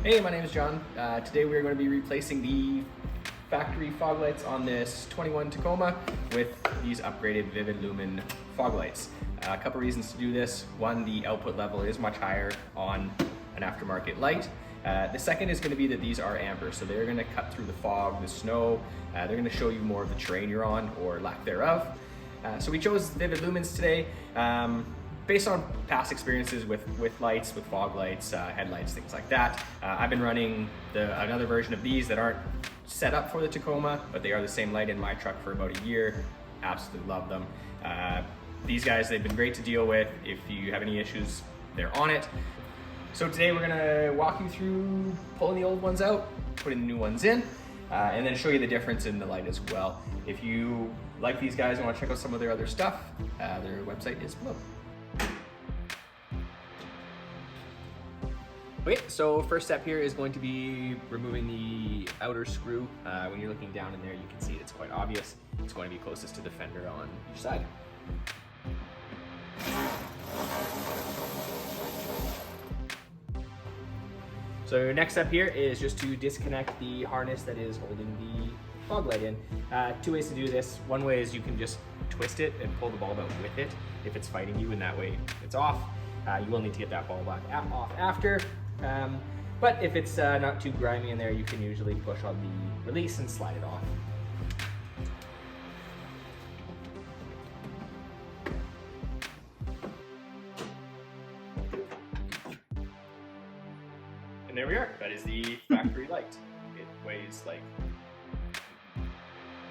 Hey, my name is John. Today we are going to be replacing the factory fog lights on this 21 Tacoma with these upgraded Vivid Lumen fog lights. A couple reasons to do this. One, the output level is much higher on an aftermarket light. The second is going to be that these are amber, so they're going to cut through the fog, the snow. They're going to show you more of the terrain you're on or lack thereof. So we chose Vivid Lumens today. Based on past experiences with lights, with fog lights, headlights, things like that. I've been running another version of these that aren't set up for the Tacoma, but they are the same light in my truck for about a year. Absolutely love them. These guys, they've been great to deal with. If you have any issues, they're on it. So today we're gonna walk you through pulling the old ones out, putting the new ones in, and then show you the difference in the light as well. If you like these guys and want to check out some of their other stuff, their website is below. Okay, so first step here is going to be removing the outer screw. When you're looking down in there, you can see it's quite obvious. It's going to be closest to the fender on each side. So next step here is just to disconnect the harness that is holding the fog light in. Two ways to do this. One way is you can just twist it and pull the bulb out with it if it's fighting you, and that way it's off. You will need to get that bulb off after. But if it's not too grimy in there, you can usually push on the release and slide it off. And there we are. That is the factory light. It weighs like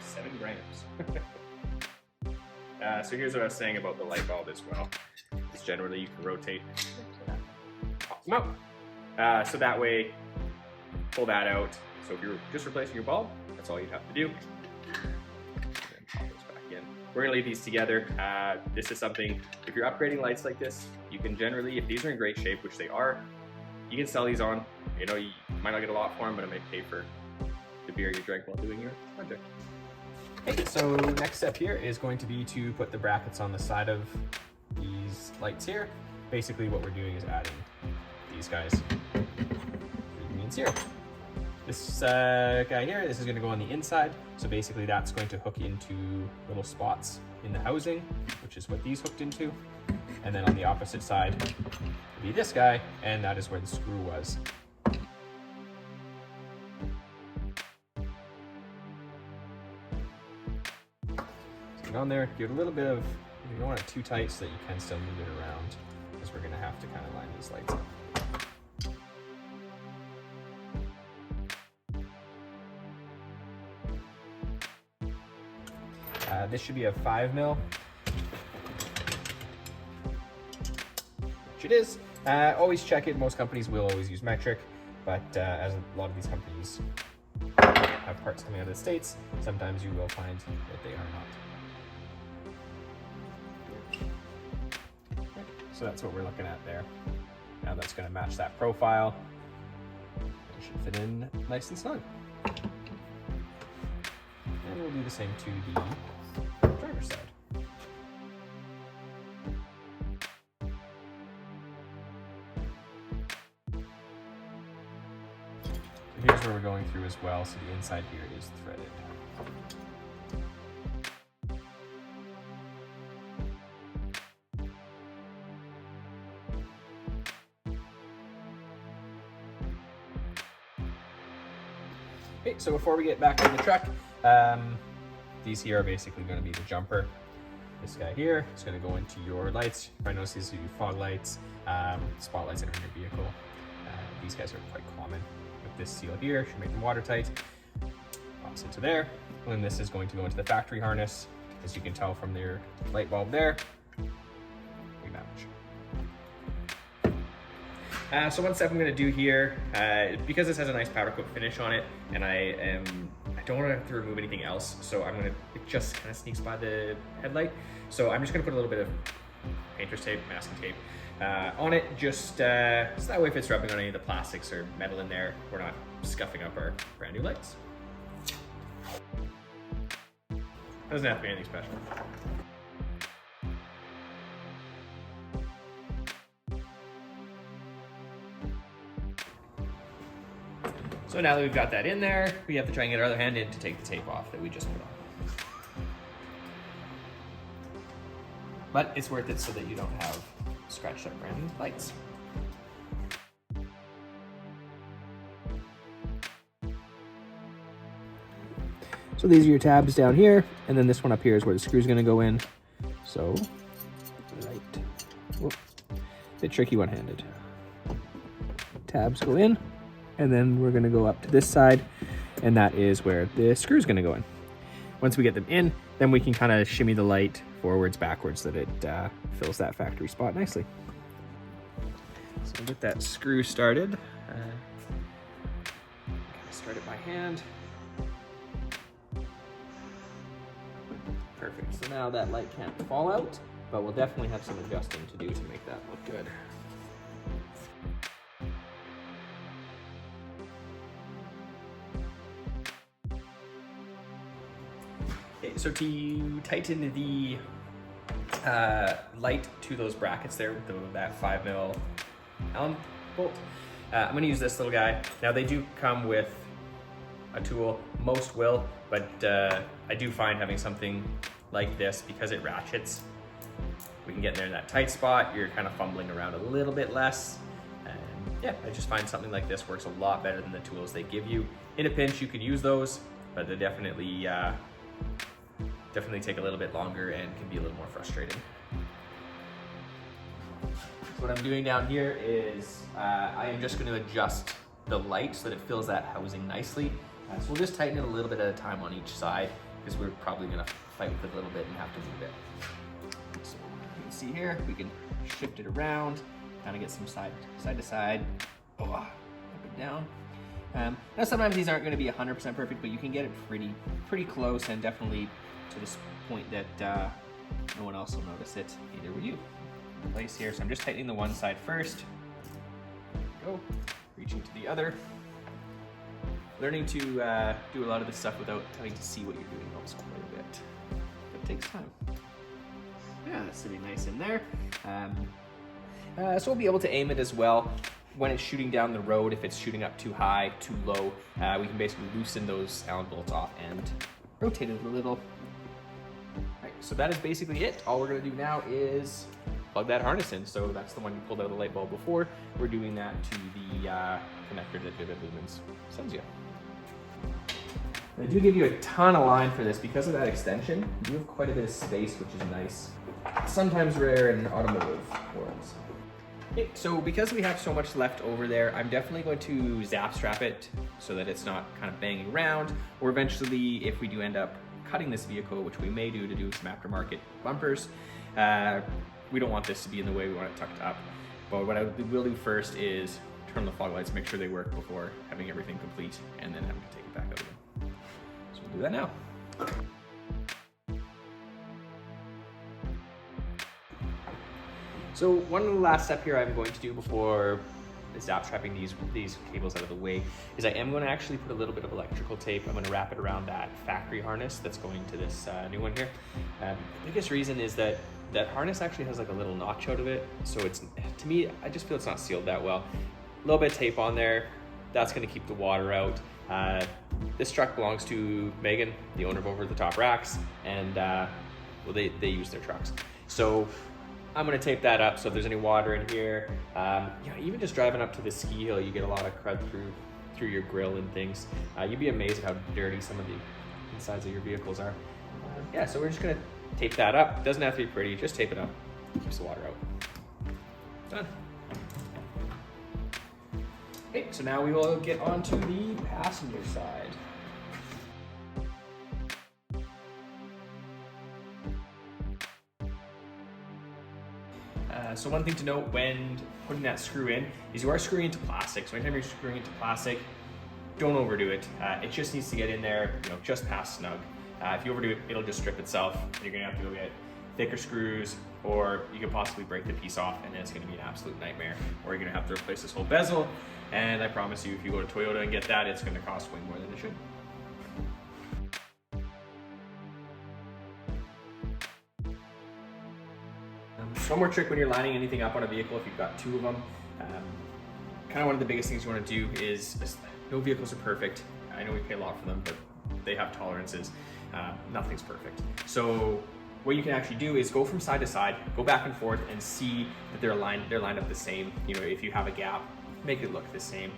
7 grams. So here's what I was saying about the light bulb as well. Is generally you can rotate, pop them out. So that way, pull that out. So if you're just replacing your bulb, that's all you'd have to do. And then pop those back in. We're gonna leave these together. This is something, if you're upgrading lights like this, you can generally, if these are in great shape, which they are, you can sell these on. You know, you might not get a lot for them, but it may pay for the beer you drank while doing your project. Okay, so next step here is going to be to put the brackets on the side of these lights here. Basically what we're doing is adding these guys. Means here. This guy here, this is going to go on the inside. So basically that's going to hook into little spots in the housing, which is what these hooked into. And then on the opposite side will be this guy, and that is where the screw was. So get on there, give it a little bit of, you don't want it too tight so that you can still move it around, because we're going to have to kind of line these lights up. This should be a 5mm, which it is. Always check it. Most companies will always use metric, but as a lot of these companies have parts coming out of the States, sometimes you will find that they are not. So that's what we're looking at there. Now that's going to match that profile. It should fit in nice and snug. And we'll do the same to the driver's side. So here's where we're going through as well. So the inside here is threaded. Okay, so before we get back to the truck, these here are basically going to be the jumper. This guy here is going to go into your lights. You probably notice these are your fog lights, spotlights that are in your vehicle. These guys are quite common. With this seal here, should make them watertight. Pops into there. And then this is going to go into the factory harness. As you can tell from their light bulb there, we match. So one step I'm going to do here, because this has a nice powder coat finish on it, and I don't want to have to remove anything else, so it just kind of sneaks by the headlight. So I'm just going to put a little bit of painter's tape, masking tape on it, just so that way if it's rubbing on any of the plastics or metal in there, we're not scuffing up our brand new lights. Doesn't have to be anything special. So now that we've got that in there, we have to try and get our other hand in to take the tape off that we just put on. But it's worth it so that you don't have scratched up brand new lights. So these are your tabs down here, and then this one up here is where the screw's gonna go in. So, right, whoop, bit tricky one-handed. Tabs go in, and then we're gonna go up to this side, and that is where the screw's gonna go in. Once we get them in, then we can kind of shimmy the light forwards, backwards, so that it fills that factory spot nicely. So we'll get that screw started. Start it by hand. Perfect, so now that light can't fall out, but we'll definitely have some adjusting to do to make that look good. Okay, so to tighten the light to those brackets there with that 5mm Allen bolt, I'm going to use this little guy. Now they do come with a tool, most will, but I do find having something like this, because it ratchets, we can get in there in that tight spot, you're kind of fumbling around a little bit less. And yeah, I just find something like this works a lot better than the tools they give you. In a pinch, you could use those, but they definitely take a little bit longer and can be a little more frustrating. So what I'm doing down here is I am just going to adjust the light so that it fills that housing nicely. So we'll just tighten it a little bit at a time on each side, because we're probably going to fight with it a little bit and have to move it. So you can see here, we can shift it around, kind of get some side to side, up and down. Now sometimes these aren't going to be 100% perfect, but you can get it pretty close, and definitely to this point that no one else will notice it, neither will you. Place here, so I'm just tightening the one side first. There we go, reaching to the other. Learning to do a lot of this stuff without having to see what you're doing helps quite a bit. It takes time. Yeah, that's sitting nice in there. So we'll be able to aim it as well. When it's shooting down the road, if it's shooting up too high, too low, we can basically loosen those Allen bolts off and rotate it a little. Right, so that is basically it. All we're gonna do now is plug that harness in. So that's the one you pulled out of the light bulb before. We're doing that to the connector that Vivid Lumens sends you. They do give you a ton of line for this. Because of that extension, you have quite a bit of space, which is nice. Sometimes rare in automotive worlds. Okay, so because we have so much left over there, I'm definitely going to zap strap it so that it's not kind of banging around, or eventually, if we do end up cutting this vehicle, which we may do to do some aftermarket bumpers, we don't want this to be in the way, we want it tucked up. But what I will do first is turn the fog lights, make sure they work before having everything complete, and then having to take it back out again. So we'll do that now. So one last step here I'm going to do before zap strapping these cables out of the way is I am going to actually put a little bit of electrical tape. I'm going to wrap it around that factory harness that's going to this new one here. The biggest reason is that harness actually has like a little notch out of it, so it's, to me, I just feel it's not sealed that well. A little bit of tape on there, that's going to keep the water out. This truck belongs to Megan, the owner of Over the Top Racks, and well, they use their trucks. So I'm going to tape that up, so if there's any water in here, even just driving up to the ski hill, you get a lot of crud through your grill and things. You'd be amazed at how dirty some of the insides of your vehicles are. Yeah, so we're just going to tape that up. Doesn't have to be pretty, just tape it up. Keeps the water out. Done. Okay, so now we will get onto the passenger side. So one thing to note when putting that screw in is you are screwing into plastic. So anytime you're screwing into plastic, don't overdo it. It just needs to get in there, just past snug. If you overdo it, it'll just strip itself. You're gonna have to go get thicker screws, or you could possibly break the piece off, and then it's gonna be an absolute nightmare. Or you're gonna have to replace this whole bezel, and I promise you, if you go to Toyota and get that, it's gonna cost way more than it should. One more trick when you're lining anything up on a vehicle, if you've got two of them, kind of one of the biggest things you want to do is, no vehicles are perfect. I know we pay a lot for them, but they have tolerances. Nothing's perfect. So what you can actually do is go from side to side, go back and forth, and see that they're lined up the same. You know, if you have a gap, make it look the same.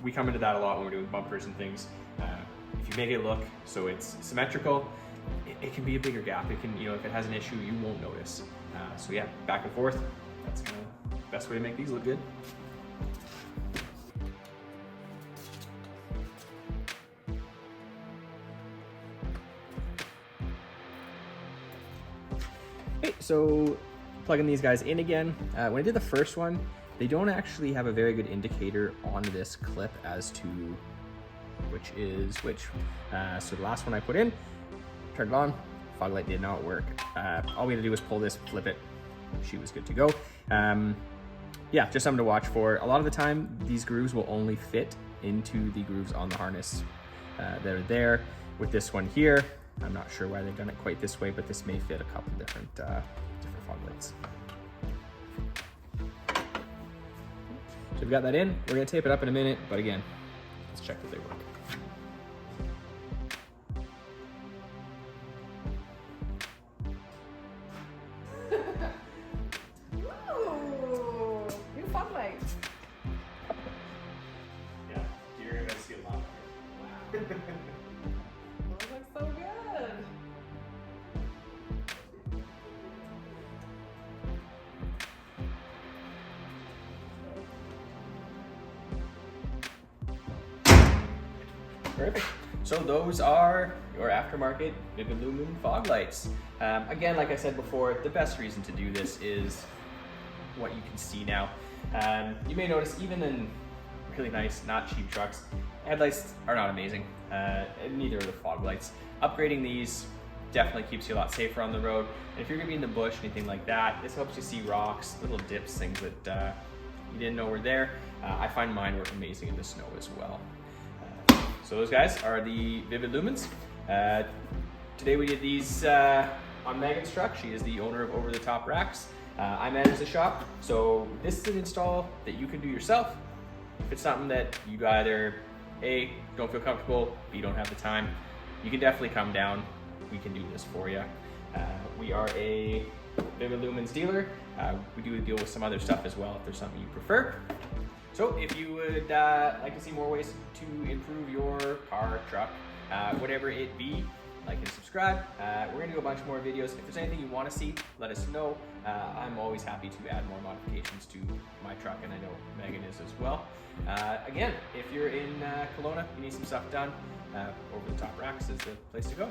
We come into that a lot when we're doing bumpers and things. If you make it look so it's symmetrical, it can be a bigger gap. It can, you know, if it has an issue, you won't notice. So yeah, back and forth. That's kind of the best way to make these look good. Okay, so plugging these guys in again. When I did the first one, they don't actually have a very good indicator on this clip as to which is which. So the last one I put in, turned it on, fog light did not work. All we had to do was pull this, flip it, she was good to go. Yeah, just something to watch for. A lot of the time, these grooves will only fit into the grooves on the harness that are there. With this one here, I'm not sure why they've done it quite this way, but this may fit a couple different fog lights. So we've got that in. We're gonna tape it up in a minute, but again, let's check that they work. Ooh, new fog light. Yeah, you're gonna see a lot. Wow. Those look so good. Perfect. So those are your aftermarket Vivid Lumen fog lights. Again, like I said before, the best reason to do this is what you can see now. You may notice even in really nice, not cheap trucks, headlights are not amazing, and neither are the fog lights. Upgrading these definitely keeps you a lot safer on the road. And if you're gonna be in the bush, anything like that, this helps you see rocks, little dips, things that you didn't know were there. I find mine work amazing in the snow as well. So those guys are the Vivid Lumens. Today we did these on Megan's truck. She is the owner of Over the Top Racks. I manage the shop, so this is an install that you can do yourself. If it's something that you either A, don't feel comfortable, B, don't have the time, you can definitely come down. We can do this for you. We are a Vivid Lumens dealer. We do deal with some other stuff as well if there's something you prefer. So if you would like to see more ways to improve your car, truck, whatever it be, like and subscribe. We're gonna do a bunch more videos. If there's anything you wanna see, let us know. I'm always happy to add more modifications to my truck, and I know Megan is as well. Again, if you're in Kelowna, you need some stuff done, Over the Top Racks is the place to go.